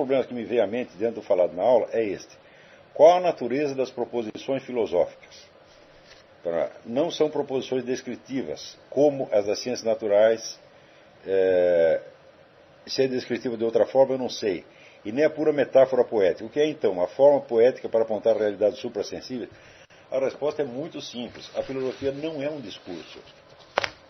problemas que me vem à mente dentro do falado na aula é este. Qual a natureza das proposições filosóficas? Não são proposições descritivas, como as das ciências naturais. Se é descritiva de outra forma, eu não sei. E nem a pura metáfora poética. O que é, então, uma forma poética para apontar realidades suprassensíveis? A resposta é muito simples. A filosofia não é um discurso.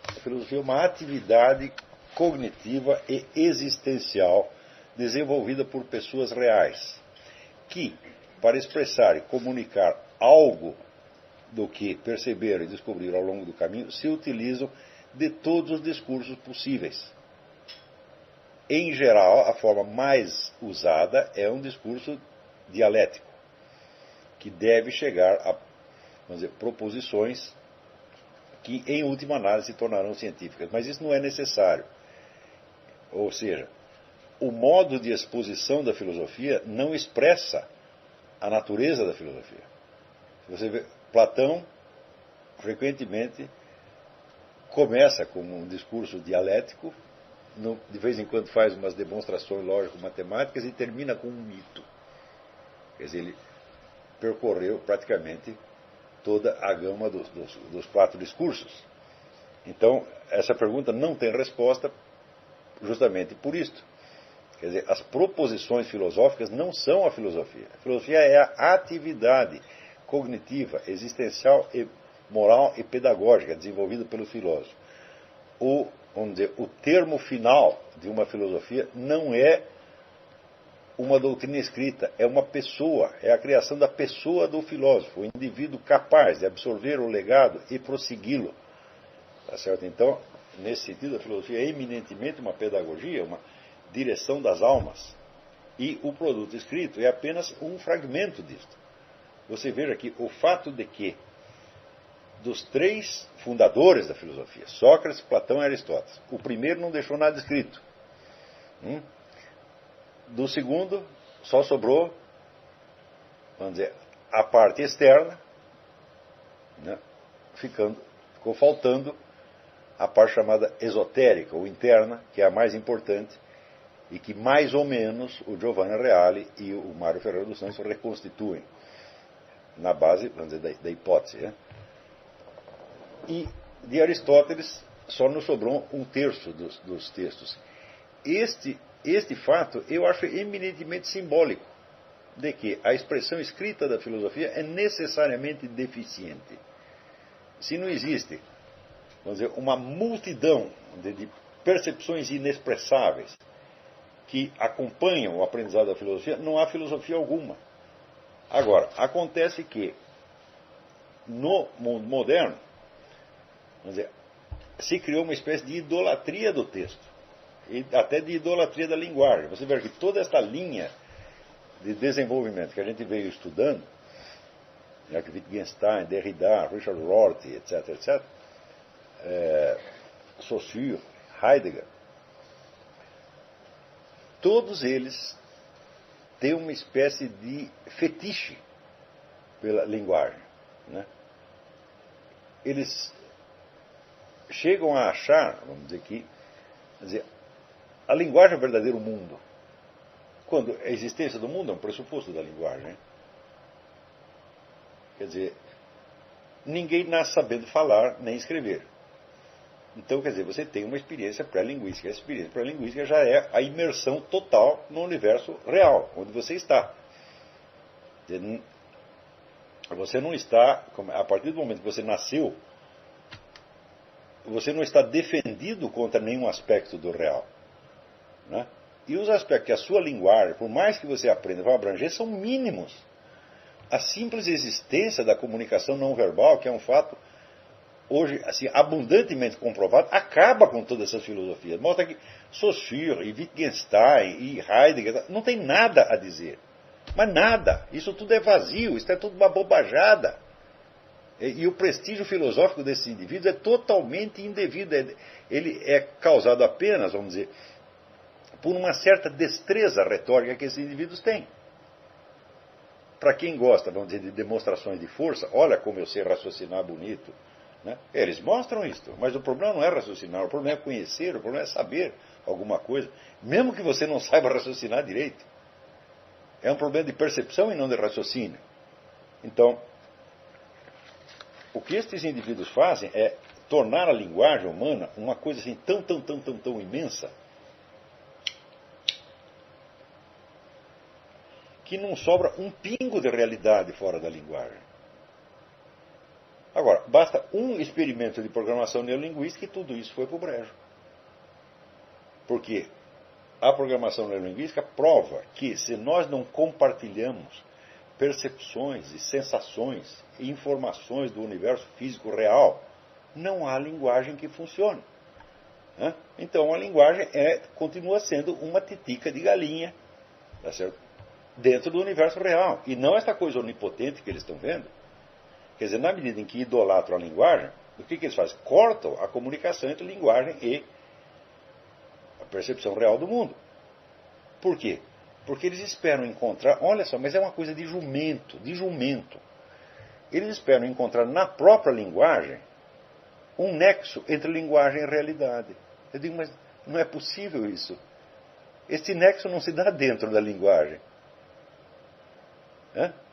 A filosofia é uma atividade cognitiva e existencial desenvolvida por pessoas reais, que, para expressar e comunicar algo do que perceberam e descobriram ao longo do caminho, se utilizam de todos os discursos possíveis. Em geral, a forma mais usada é um discurso dialético, que deve chegar a, vamos dizer, proposições que, em última análise, se tornarão científicas. Mas isso não é necessário. Ou seja, o modo de exposição da filosofia não expressa a natureza da filosofia. Você vê, Platão, frequentemente, começa com um discurso dialético, de vez em quando faz umas demonstrações lógico-matemáticas e termina com um mito. Quer dizer, ele percorreu praticamente toda a gama dos 4 discursos. Então, essa pergunta não tem resposta justamente por isto. Quer dizer, as proposições filosóficas não são a filosofia. A filosofia é a atividade cognitiva, existencial, e moral e pedagógica desenvolvida pelo filósofo. Vamos dizer, o termo final de uma filosofia não é uma doutrina escrita, é uma pessoa, é a criação da pessoa do filósofo, o indivíduo capaz de absorver o legado e prossegui-lo. Tá certo? Então, nesse sentido, a filosofia é eminentemente uma pedagogia, uma direção das almas. E o produto escrito é apenas um fragmento disto. Você veja que o fato de que dos 3 fundadores da filosofia, Sócrates, Platão e Aristóteles, o primeiro não deixou nada escrito. Do segundo, só sobrou, vamos dizer, a parte externa, né? Ficou faltando a parte chamada esotérica, ou interna, que é a mais importante, e que mais ou menos o Giovanni Reale e o Mário Ferreira dos Santos reconstituem, na base, vamos dizer, da hipótese. Né? E de Aristóteles só nos sobrou 1/3 dos textos. Este fato eu acho eminentemente simbólico de que a expressão escrita da filosofia é necessariamente deficiente. Se não existe, vamos dizer, uma multidão de percepções inexpressáveis que acompanham o aprendizado da filosofia, não há filosofia alguma. Agora, acontece que no mundo moderno, vamos dizer, se criou uma espécie de idolatria do texto, e até de idolatria da linguagem. Você vê que toda esta linha de desenvolvimento que a gente veio estudando, Wittgenstein, Derrida, Richard Rorty, etc., Saussure, Heidegger, todos eles têm uma espécie de fetiche pela linguagem. Né? Eles chegam a achar, vamos dizer aqui, a linguagem é o verdadeiro mundo. Quando a existência do mundo é um pressuposto da linguagem. Né? Quer dizer, ninguém nasce sabendo falar nem escrever. Então, quer dizer, você tem uma experiência pré-linguística. Essa experiência pré-linguística já é a imersão total no universo real, onde você está. Você não está, a partir do momento que você nasceu, você não está defendido contra nenhum aspecto do real. Né? E os aspectos que a sua linguagem, por mais que você aprenda, vai abranger, são mínimos. A simples existência da comunicação não verbal, que é um fato hoje assim, abundantemente comprovado, acaba com todas essas filosofias. Mostra que Saussure e Wittgenstein e Heidegger não tem nada a dizer. Mas nada. Isso tudo é vazio, isso é tudo uma bobajada. E o prestígio filosófico desses indivíduos é totalmente indevido. Ele é causado apenas, vamos dizer, por uma certa destreza retórica que esses indivíduos têm. Para quem gosta, vamos dizer, de demonstrações de força, olha como eu sei raciocinar bonito. Né? Eles mostram isso, mas o problema não é raciocinar, o problema é conhecer, o problema é saber alguma coisa, mesmo que você não saiba raciocinar direito. É um problema de percepção e não de raciocínio. Então, o que estes indivíduos fazem é tornar a linguagem humana uma coisa assim tão imensa que não sobra um pingo de realidade fora da linguagem. Agora, basta um experimento de programação neurolinguística e tudo isso foi para o brejo. Porque a programação neurolinguística prova que se nós não compartilhamos percepções e sensações e informações do universo físico real, não há linguagem que funcione. Então a linguagem continua sendo uma titica de galinha, tá certo? Dentro do universo real. E não essa coisa onipotente que eles estão vendo. Quer dizer, na medida em que idolatram a linguagem, o que eles fazem? Cortam a comunicação entre a linguagem e a percepção real do mundo. Por quê? Porque eles esperam encontrar, olha só, mas é uma coisa de jumento. Eles esperam encontrar na própria linguagem um nexo entre linguagem e realidade. Eu digo, mas não é possível isso. Esse nexo não se dá dentro da linguagem.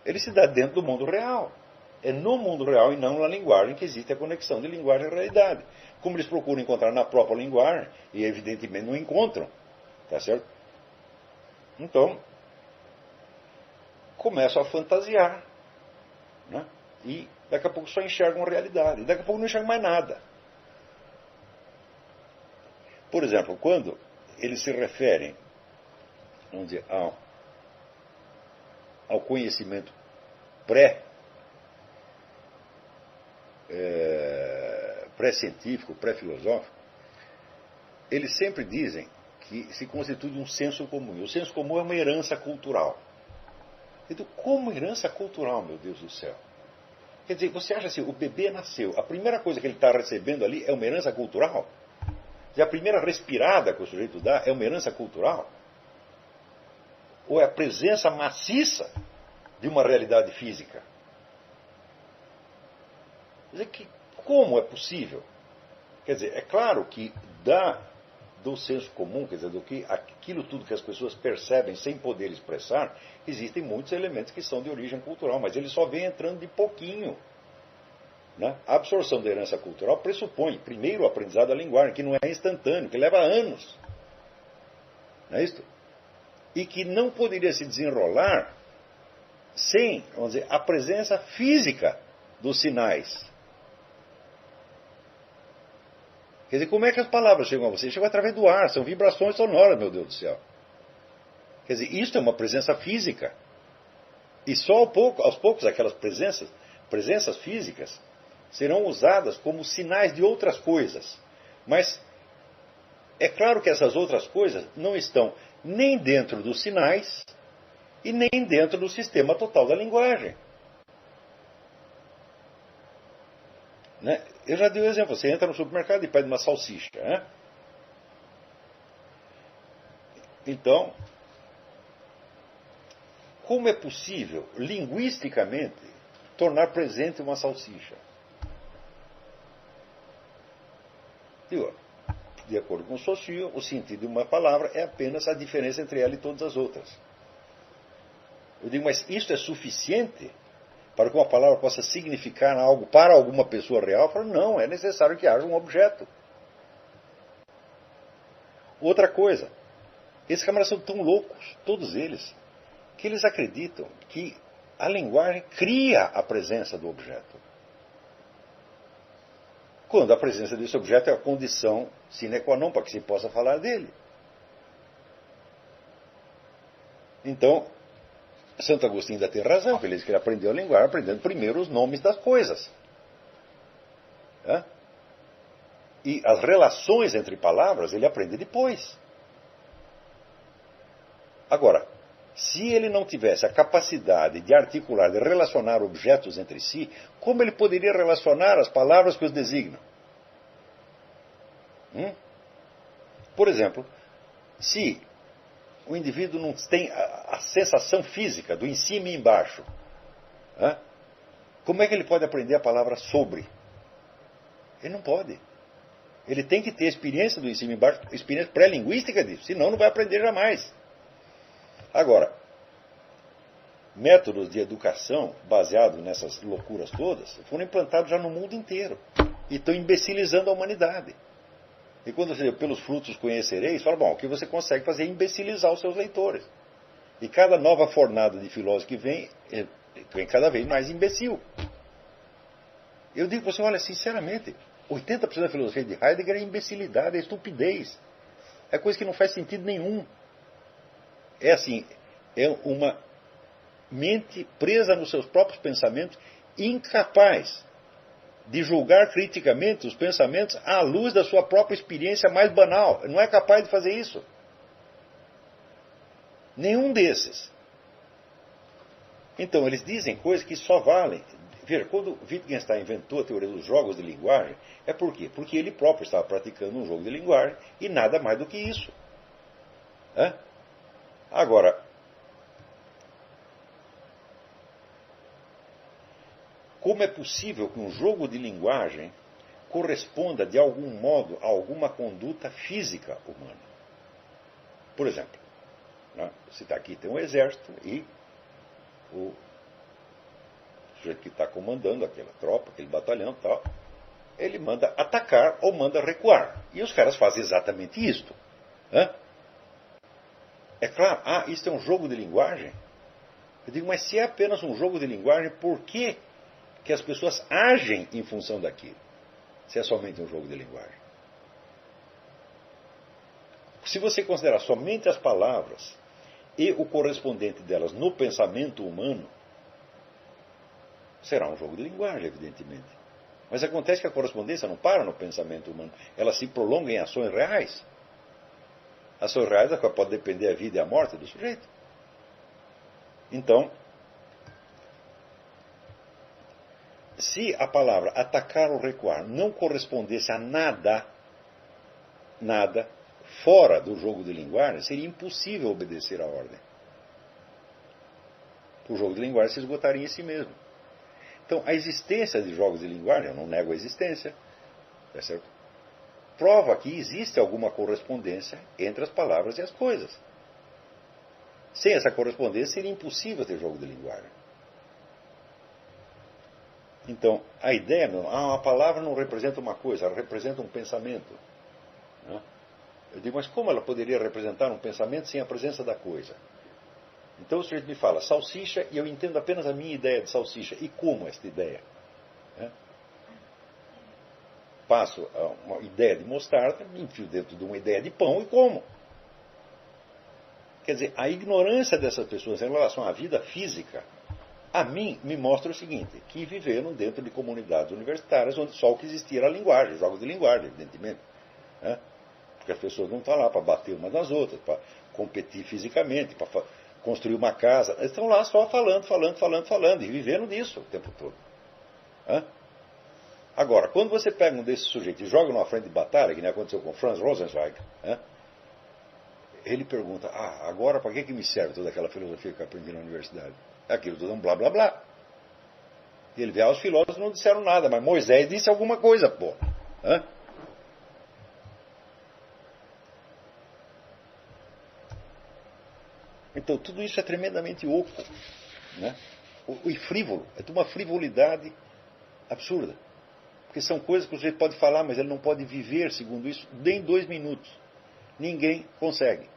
Ele se dá dentro do mundo real. É no mundo real e não na linguagem que existe a conexão de linguagem e realidade. Como eles procuram encontrar na própria linguagem, e evidentemente não encontram. Tá certo? Então, começam a fantasiar. E daqui a pouco só enxergam a realidade. E daqui a pouco não enxergam mais nada. Por exemplo, quando eles se referem, vamos dizer, ao conhecimento pré-científico, pré-filosófico, eles sempre dizem que se constitui de um senso comum. E o senso comum é uma herança cultural. Então, como herança cultural, meu Deus do céu? Quer dizer, você acha assim, o bebê nasceu, a primeira coisa que ele está recebendo ali é uma herança cultural? E a primeira respirada que o sujeito dá é uma herança cultural? Ou é a presença maciça de uma realidade física? Quer dizer, como é possível? Quer dizer, é claro que do senso comum, quer dizer, do que aquilo tudo que as pessoas percebem sem poder expressar, existem muitos elementos que são de origem cultural, mas ele só vem entrando de pouquinho. A absorção da herança cultural pressupõe, primeiro, o aprendizado da linguagem, que não é instantâneo, que leva anos. Não é isso? E que não poderia se desenrolar sem, vamos dizer, a presença física dos sinais. Quer dizer, como é que as palavras chegam a você? Chegam através do ar, são vibrações sonoras, meu Deus do céu. Quer dizer, isso é uma presença física. E só aos poucos aquelas presenças físicas, serão usadas como sinais de outras coisas. Mas é claro que essas outras coisas não estão nem dentro dos sinais e nem dentro do sistema total da linguagem. Eu já dei um exemplo. Você entra no supermercado e pede uma salsicha. Então, como é possível, linguisticamente, tornar presente uma salsicha? De acordo com o Saussure, o sentido de uma palavra é apenas a diferença entre ela e todas as outras. Eu digo, mas isso é suficiente para que uma palavra possa significar algo para alguma pessoa real? Eu falo, não, é necessário que haja um objeto. Outra coisa, esses camaradas são tão loucos, todos eles, que eles acreditam que a linguagem cria a presença do objeto. Quando a presença desse objeto é a condição sine qua non para que se possa falar dele. Então, Santo Agostinho ainda tem razão, ele diz que ele aprendeu a linguagem aprendendo primeiro os nomes das coisas. E as relações entre palavras ele aprende depois. Agora, se ele não tivesse a capacidade de articular, de relacionar objetos entre si, como ele poderia relacionar as palavras que os designam? Por exemplo, se o indivíduo não tem a sensação física do em cima e embaixo, como é que ele pode aprender a palavra sobre? Ele não pode. Ele tem que ter experiência do em cima e embaixo, experiência pré-linguística disso, senão não vai aprender jamais. Agora, métodos de educação baseados nessas loucuras todas foram implantados já no mundo inteiro e estão imbecilizando a humanidade. E quando você pelos frutos conhecereis, fala, bom, o que você consegue fazer é imbecilizar os seus leitores. E cada nova fornada de filósofo que vem cada vez mais imbecil. Eu digo para você, olha, sinceramente, 80% da filosofia de Heidegger é imbecilidade, é estupidez. É coisa que não faz sentido nenhum. É assim, é uma mente presa nos seus próprios pensamentos, incapaz de julgar criticamente os pensamentos à luz da sua própria experiência mais banal. Não é capaz de fazer isso. Nenhum desses. Então, eles dizem coisas que só valem. Veja, quando Wittgenstein inventou a teoria dos jogos de linguagem, é por quê? Porque ele próprio estava praticando um jogo de linguagem e nada mais do que isso. Agora, como é possível que um jogo de linguagem corresponda de algum modo a alguma conduta física humana? Por exemplo, você está aqui, tem um exército e o sujeito que está comandando aquela tropa, aquele batalhão e tal, ele manda atacar ou manda recuar. E os caras fazem exatamente isto. É claro, isso é um jogo de linguagem? Eu digo, mas se é apenas um jogo de linguagem, por que as pessoas agem em função daquilo? Se é somente um jogo de linguagem. Se você considerar somente as palavras e o correspondente delas no pensamento humano, será um jogo de linguagem, evidentemente. Mas acontece que a correspondência não para no pensamento humano. Ela se prolonga em ações reais. Ações reais da qual pode depender a vida e a morte do sujeito. Então, se a palavra atacar ou recuar não correspondesse a nada fora do jogo de linguagem, seria impossível obedecer à ordem. O jogo de linguagem se esgotaria em si mesmo. Então, a existência de jogos de linguagem, eu não nego a existência, é certo? Prova que existe alguma correspondência entre as palavras e as coisas. Sem essa correspondência, seria impossível ter jogo de linguagem. Então, a ideia não, uma palavra não representa uma coisa, ela representa um pensamento. Eu digo, mas como ela poderia representar um pensamento sem a presença da coisa? Então o sujeito me fala salsicha e eu entendo apenas a minha ideia de salsicha. E como esta ideia? Passo uma ideia de mostarda, me enfio dentro de uma ideia de pão e como. Quer dizer, a ignorância dessas pessoas em relação à vida física, a mim me mostra o seguinte, que viveram dentro de comunidades universitárias onde só o que existia era a linguagem, jogos de linguagem, evidentemente. Porque as pessoas não estão lá para bater umas nas outras, para competir fisicamente, para construir uma casa. Eles estão lá só falando, e vivendo disso o tempo todo. Agora, quando você pega um desses sujeitos e joga numa frente de batalha, que nem aconteceu com Franz Rosenzweig, ele pergunta, agora para que me serve toda aquela filosofia que eu aprendi na universidade? Aquilo tudo é um blá blá blá. E ele vê, os filósofos não disseram nada, mas Moisés disse alguma coisa, pô. Então, tudo isso é tremendamente oco, e frívolo. É de uma frivolidade absurda. Porque são coisas que o sujeito pode falar, mas ele não pode viver segundo isso nem 2 minutos. Ninguém consegue.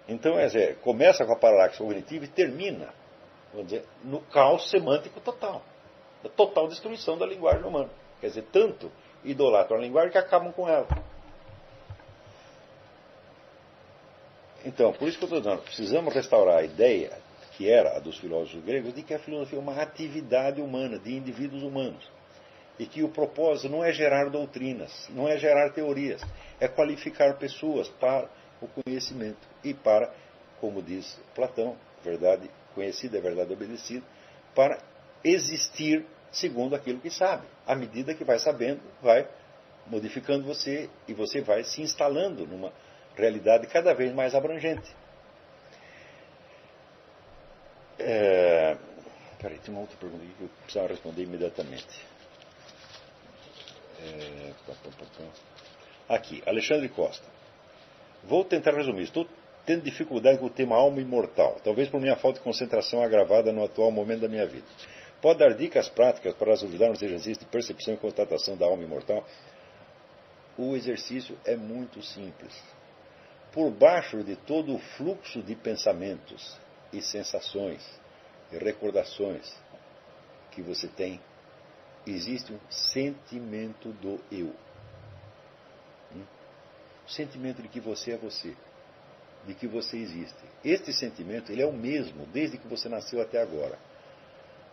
Então, começa com a paralaxe cognitiva e termina, vamos dizer, no caos semântico total. Da total destruição da linguagem humana. Quer dizer, tanto idolatram a linguagem que acabam com ela. Então, por isso que eu estou dizendo, precisamos restaurar a ideia, que era a dos filósofos gregos, de que a filosofia é uma atividade humana, de indivíduos humanos. E que o propósito não é gerar doutrinas, não é gerar teorias, é qualificar pessoas para o conhecimento e para, como diz Platão, verdade conhecida é verdade obedecida, para existir segundo aquilo que sabe. À medida que vai sabendo, vai modificando você e você vai se instalando numa realidade cada vez mais abrangente. Peraí, tem uma outra pergunta aqui que eu precisava responder imediatamente. Aqui, Alexandre Costa. Vou tentar resumir. Estou tendo dificuldade com o tema alma imortal, talvez por minha falta de concentração agravada no atual momento da minha vida. Pode dar dicas práticas para nos ajudar nos exercícios de percepção e constatação da alma imortal? O exercício é muito simples. Por baixo de todo o fluxo de pensamentos e sensações e recordações que você tem, existe um sentimento do eu. O sentimento de que você é você, de que você existe. Este sentimento, ele é o mesmo desde que você nasceu até agora.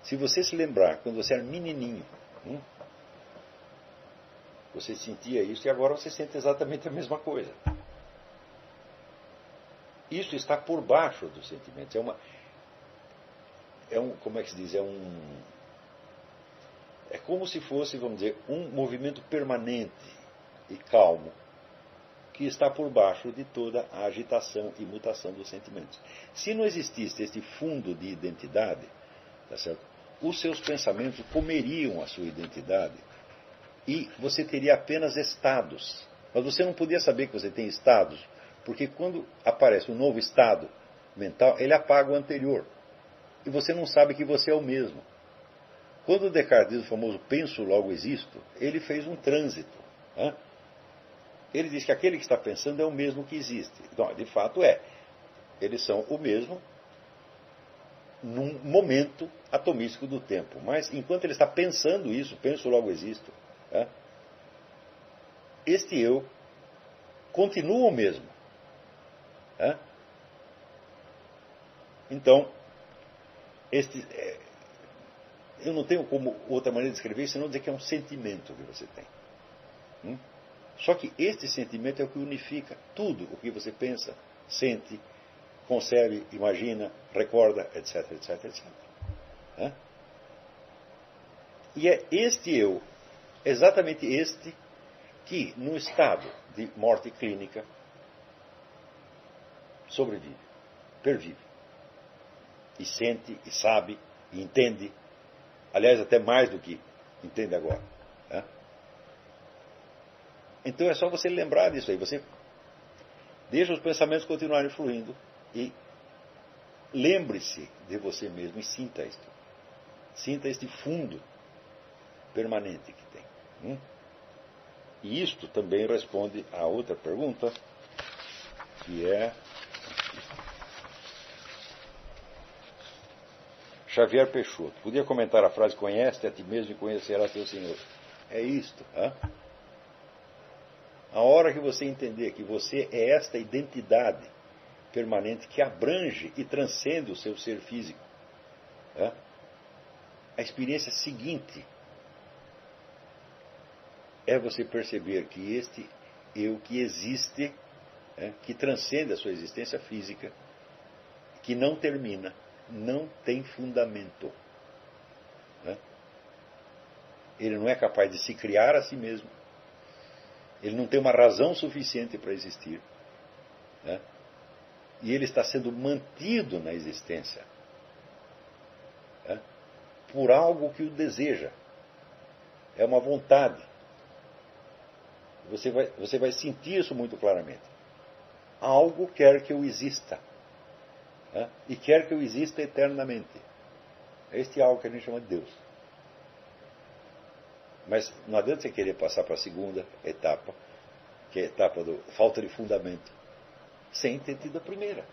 Se você se lembrar, quando você era menininho, você sentia isso e agora você sente exatamente a mesma coisa. Isso está por baixo dos sentimentos. Como é que se diz? É como se fosse, vamos dizer, um movimento permanente e calmo que está por baixo de toda a agitação e mutação dos sentimentos. Se não existisse este fundo de identidade, tá certo? Os seus pensamentos comeriam a sua identidade e você teria apenas estados. Mas você não podia saber que você tem estados, porque quando aparece um novo estado mental, ele apaga o anterior. E você não sabe que você é o mesmo. Quando Descartes diz o famoso penso, logo existo, ele fez um trânsito. Ele diz que aquele que está pensando é o mesmo que existe. Então, de fato é. Eles são o mesmo num momento atomístico do tempo. Mas enquanto ele está pensando isso, penso, logo existo, este eu continua o mesmo. Então, eu não tenho como outra maneira de descrever, senão dizer que é um sentimento que você tem. Só que este sentimento é o que unifica tudo o que você pensa, sente, concebe, imagina, recorda, etc, etc, etc. E é este eu, exatamente este, que no estado de morte clínica sobrevive, pervive. E sente, e sabe, e entende. Aliás, até mais do que entende agora. Então é só você lembrar disso aí. Você deixa os pensamentos continuarem fluindo e lembre-se de você mesmo e sinta isto. Sinta este fundo permanente que tem. E isto também responde a outra pergunta, que é... Xavier Peixoto. Podia comentar a frase: conhece-te a ti mesmo e conhecerás teu Senhor. É isto. A hora que você entender que você é esta identidade permanente que abrange e transcende o seu ser físico, a experiência seguinte é você perceber que este eu que existe, que transcende a sua existência física, que não termina, não tem fundamento. Ele não é capaz de se criar a si mesmo. Ele não tem uma razão suficiente para existir. E ele está sendo mantido na existência por algo que o deseja. É uma vontade. Você vai sentir isso muito claramente. Algo quer que eu exista. E quer que eu exista eternamente. Este é algo que a gente chama de Deus. Mas não adianta você querer passar para a segunda etapa, que é a etapa da falta de fundamento, sem ter tido a primeira.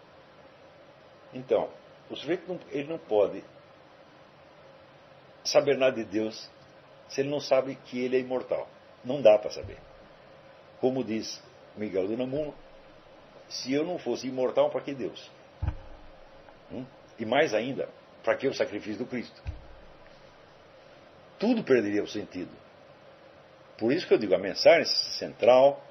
Então, o sujeito ele não pode saber nada de Deus se ele não sabe que ele é imortal. Não dá para saber. Como diz Miguel de Unamuno, se eu não fosse imortal, para que Deus? E mais ainda, para que o sacrifício do Cristo? Tudo perderia o sentido. Por isso que eu digo, a mensagem central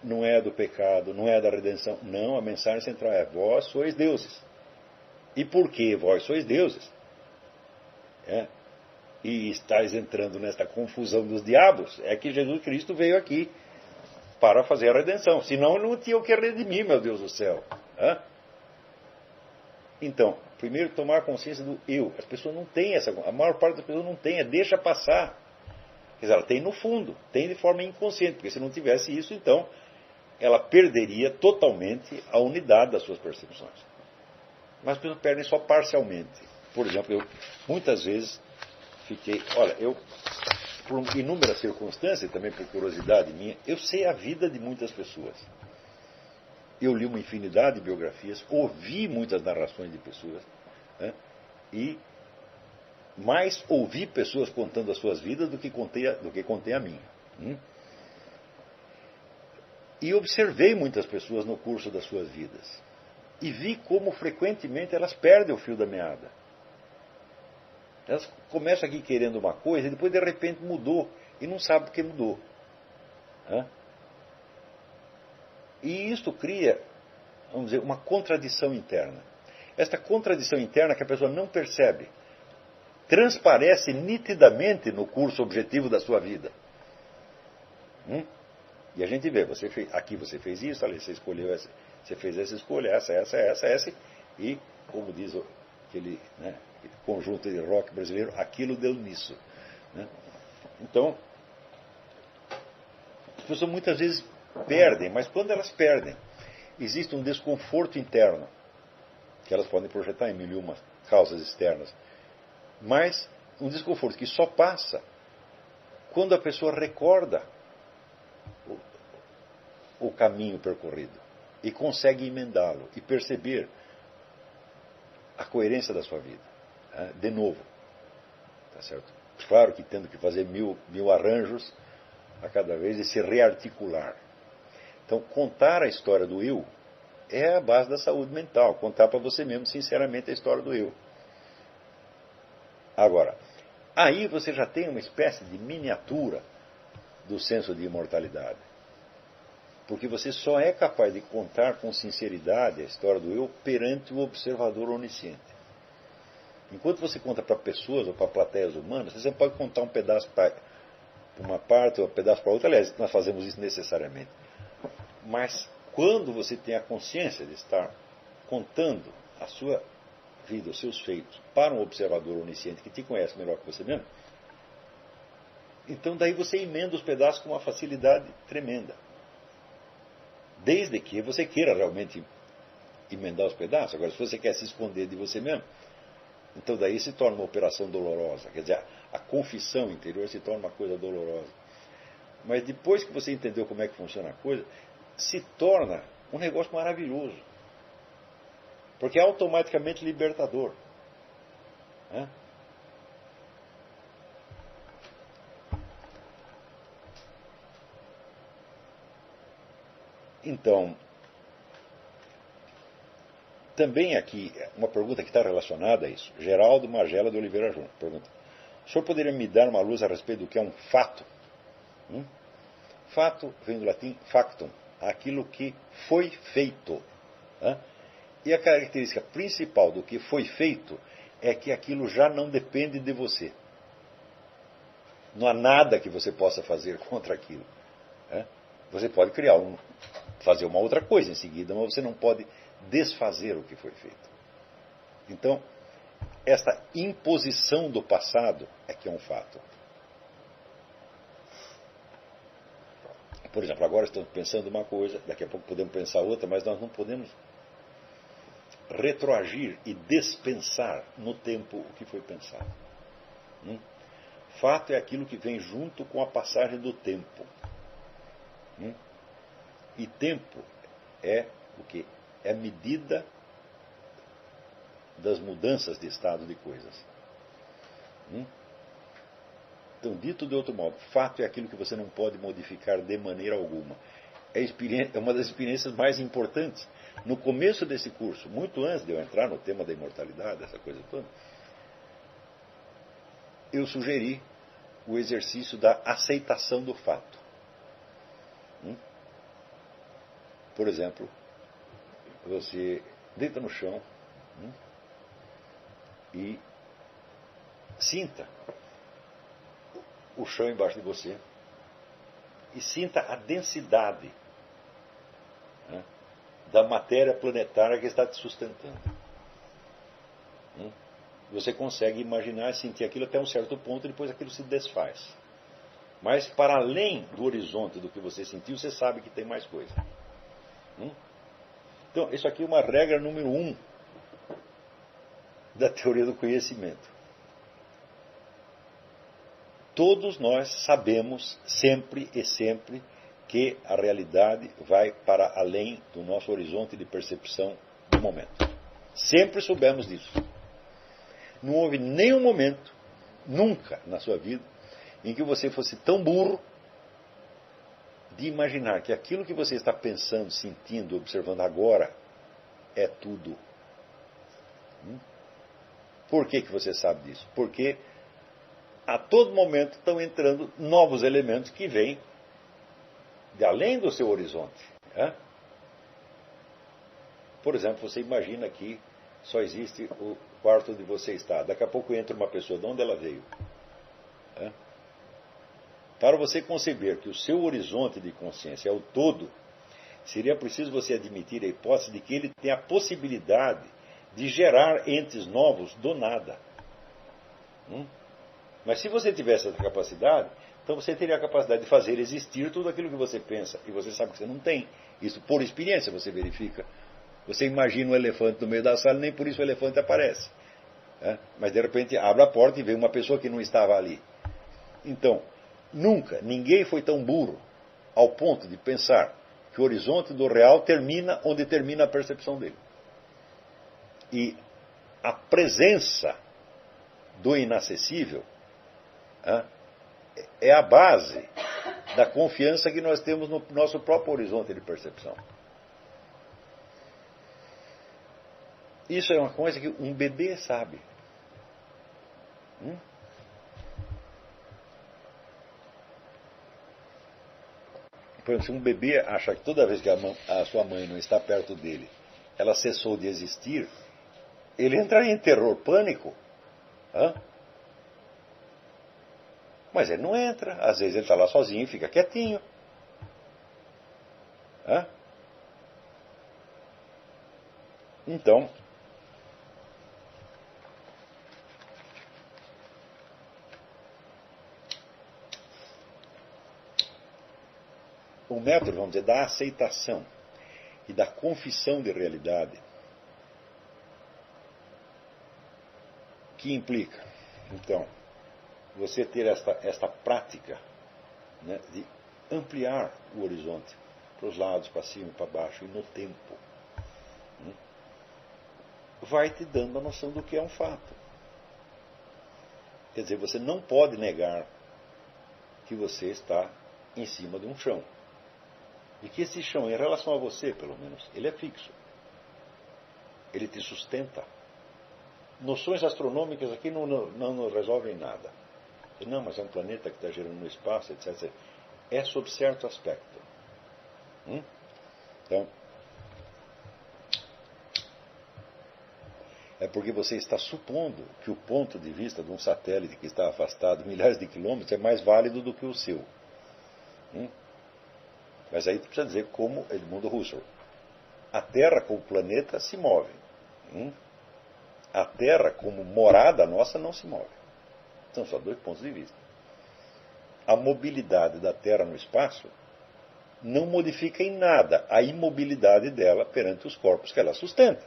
não é do pecado, não é da redenção. Não, a mensagem central é: vós sois deuses. E por que vós sois deuses? E estáis entrando nesta confusão dos diabos, é que Jesus Cristo veio aqui para fazer a redenção. Senão não tinha o que redimir, meu Deus do céu. Então, primeiro tomar consciência do eu. As pessoas não têm essa... A maior parte das pessoas não tem, deixa passar. Quer dizer, ela tem no fundo, tem de forma inconsciente, porque se não tivesse isso, então ela perderia totalmente a unidade das suas percepções. Mas as pessoas perdem só parcialmente. Por exemplo, eu muitas vezes fiquei... Olha, eu, por inúmeras circunstâncias, e também por curiosidade minha, eu sei a vida de muitas pessoas. Eu li uma infinidade de biografias, ouvi muitas narrações de pessoas, né, e mais ouvi pessoas contando as suas vidas do que contei a minha. E observei muitas pessoas no curso das suas vidas. E vi como frequentemente elas perdem o fio da meada. Elas começam aqui querendo uma coisa e depois de repente mudou. E não sabe por que mudou. E isto cria, vamos dizer, uma contradição interna. Esta contradição interna que a pessoa não percebe, transparece nitidamente no curso objetivo da sua vida. E a gente vê, aqui você fez isso, ali você escolheu essa, você fez essa escolha, essa, e, como diz aquele, né, conjunto de rock brasileiro, aquilo deu nisso. Né? Então, as pessoas muitas vezes perdem, mas quando elas perdem, existe um desconforto interno, que elas podem projetar em mil e uma causas externas, mas um desconforto que só passa quando a pessoa recorda o caminho percorrido e consegue emendá-lo e perceber a coerência da sua vida, de novo, tá certo? Claro que tendo que fazer mil arranjos a cada vez e se rearticular. Então, contar a história do eu é a base da saúde mental, contar para você mesmo sinceramente a história do eu. Agora, aí você já tem uma espécie de miniatura do senso de imortalidade. Porque você só é capaz de contar com sinceridade a história do eu perante o observador onisciente. Enquanto você conta para pessoas ou para plateias humanas, você pode contar um pedaço para uma parte ou um pedaço para outra. Aliás, nós fazemos isso necessariamente. Mas quando você tem a consciência de estar contando a sua vida, os seus feitos, para um observador onisciente que te conhece melhor que você mesmo, então daí você emenda os pedaços com uma facilidade tremenda. Desde que você queira realmente emendar os pedaços. Agora, se você quer se esconder de você mesmo, então daí se torna uma operação dolorosa. Quer dizer, a confissão interior se torna uma coisa dolorosa. Mas depois que você entendeu como é que funciona a coisa, se torna um negócio maravilhoso. Porque é automaticamente libertador. Então, também aqui, uma pergunta que está relacionada a isso. Geraldo Magela de Oliveira Júnior pergunta: o senhor poderia me dar uma luz a respeito do que é um fato? Fato vem do latim factum, aquilo que foi feito. E a característica principal do que foi feito é que aquilo já não depende de você. Não há nada que você possa fazer contra aquilo. Você pode fazer uma outra coisa em seguida, mas você não pode desfazer o que foi feito. Então, esta imposição do passado é que é um fato. Por exemplo, agora estamos pensando uma coisa, daqui a pouco podemos pensar outra, mas nós não podemos retroagir e dispensar no tempo o que foi pensado. Fato é aquilo que vem junto com a passagem do tempo. E tempo é o quê? É a medida das mudanças de estado de coisas. Então, dito de outro modo, fato é aquilo que você não pode modificar de maneira alguma. É uma das experiências mais importantes. No começo desse curso, muito antes de eu entrar no tema da imortalidade, essa coisa toda, eu sugeri o exercício da aceitação do fato. Por exemplo, você deita no chão e sinta o chão embaixo de você e sinta a densidade da matéria planetária que está te sustentando. Você consegue imaginar e sentir aquilo até um certo ponto e depois aquilo se desfaz. Mas para além do horizonte do que você sentiu, você sabe que tem mais coisa. Então, isso aqui é uma regra número 1 da teoria do conhecimento. Todos nós sabemos sempre e sempre que a realidade vai para além do nosso horizonte de percepção do momento. Sempre soubemos disso. Não houve nenhum momento, nunca na sua vida, em que você fosse tão burro de imaginar que aquilo que você está pensando, sentindo, observando agora é tudo. Por que você sabe disso? Porque a todo momento estão entrando novos elementos que vêm de além do seu horizonte. Por exemplo, você imagina que só existe o quarto onde você está. Daqui a pouco entra uma pessoa. De onde ela veio? Para você conceber que o seu horizonte de consciência é o todo, seria preciso você admitir a hipótese de que ele tem a possibilidade de gerar entes novos do nada. Mas se você tivesse essa capacidade, então você teria a capacidade de fazer existir tudo aquilo que você pensa. E você sabe que você não tem. Isso por experiência você verifica. Você imagina um elefante no meio da sala, nem por isso o elefante aparece. Mas de repente abre a porta e vem uma pessoa que não estava ali. Então, nunca, ninguém foi tão burro ao ponto de pensar que o horizonte do real termina onde termina a percepção dele. E a presença do inacessível é a base da confiança que nós temos no nosso próprio horizonte de percepção. Isso é uma coisa que um bebê sabe. Por exemplo, se um bebê acha que toda vez que a sua mãe não está perto dele, ela cessou de existir, ele entraria em terror, pânico. Mas ele não entra. Às vezes ele está lá sozinho e fica quietinho. Então, o método, vamos dizer, da aceitação e da confissão de realidade, que implica, então, você ter esta prática, né, de ampliar o horizonte para os lados, para cima e para baixo, e no tempo, vai te dando a noção do que é um fato. Quer dizer, você não pode negar que você está em cima de um chão. E que esse chão, em relação a você, pelo menos, ele é fixo. Ele te sustenta. Noções astronômicas aqui não resolvem nada. Não, mas é um planeta que está girando no espaço, etc. É sob certo aspecto. Então, é porque você está supondo que o ponto de vista de um satélite que está afastado milhares de quilômetros é mais válido do que o seu. Mas aí precisa dizer como Edmundo Husserl. A Terra como planeta se move. A Terra como morada nossa não se move. São só dois pontos de vista. A mobilidade da Terra no espaço não modifica em nada a imobilidade dela perante os corpos que ela sustenta.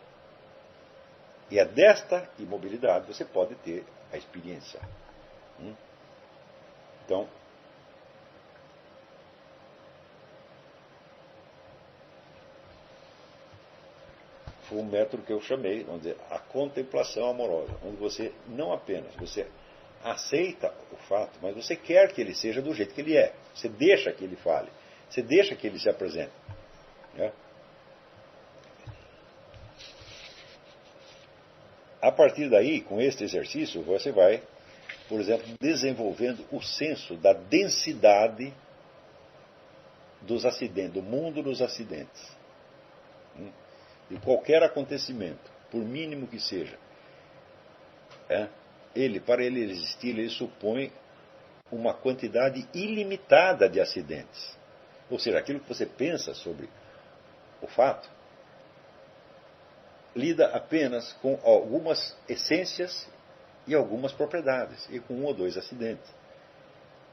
E é desta imobilidade que você pode ter a experiência. Então, foi um método que eu chamei, vamos dizer, a contemplação amorosa, onde você não apenas você aceita o fato, mas você quer que ele seja do jeito que ele é. Você deixa que ele fale, você deixa que ele se apresente. A partir daí, com este exercício, você vai, por exemplo, desenvolvendo o senso da densidade dos acidentes, do mundo dos acidentes. De qualquer acontecimento, por mínimo que seja, para ele existir, ele supõe uma quantidade ilimitada de acidentes. Ou seja, aquilo que você pensa sobre o fato lida apenas com algumas essências e algumas propriedades, e com um ou dois acidentes.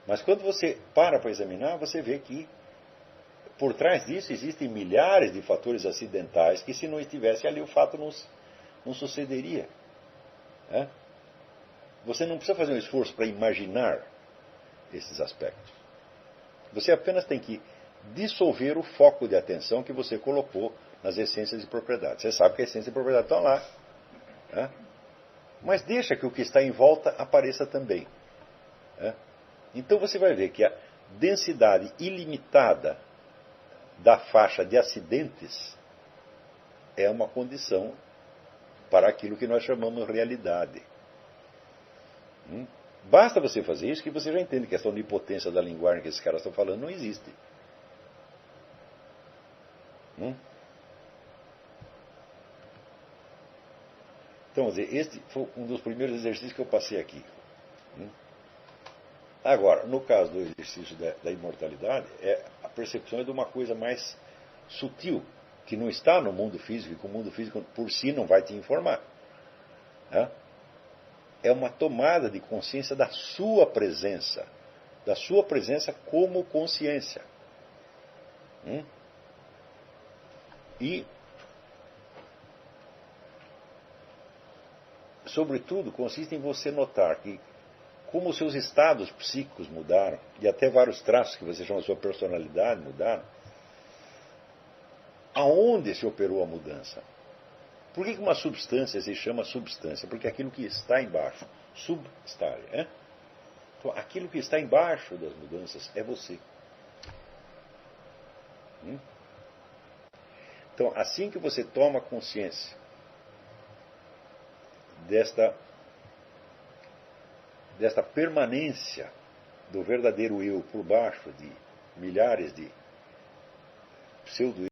Mas quando você para examinar, você vê que por trás disso existem milhares de fatores acidentais que, se não estivesse ali, o fato não sucederia. É? Você não precisa fazer um esforço para imaginar esses aspectos. Você apenas tem que dissolver o foco de atenção que você colocou nas essências e propriedades. Você sabe que a essência e a propriedade estão lá. É? Mas deixa que o que está em volta apareça também. É? Então você vai ver que a densidade ilimitada da faixa de acidentes é uma condição para aquilo que nós chamamos de realidade. Basta você fazer isso que você já entende que a questão de impotência da linguagem que esses caras estão falando não existe. Então, este foi um dos primeiros exercícios que eu passei aqui. Agora, no caso do exercício da imortalidade, a percepção é de uma coisa mais sutil, que não está no mundo físico, e que o mundo físico por si não vai te informar. É uma tomada de consciência da sua presença como consciência. E, sobretudo, consiste em você notar que, como os seus estados psíquicos mudaram, e até vários traços que você chama de sua personalidade mudaram, aonde se operou a mudança? Por que uma substância se chama substância? Porque aquilo que está embaixo, substare. Então, aquilo que está embaixo das mudanças é você. Então, assim que você toma consciência desta permanência do verdadeiro eu por baixo de milhares de pseudo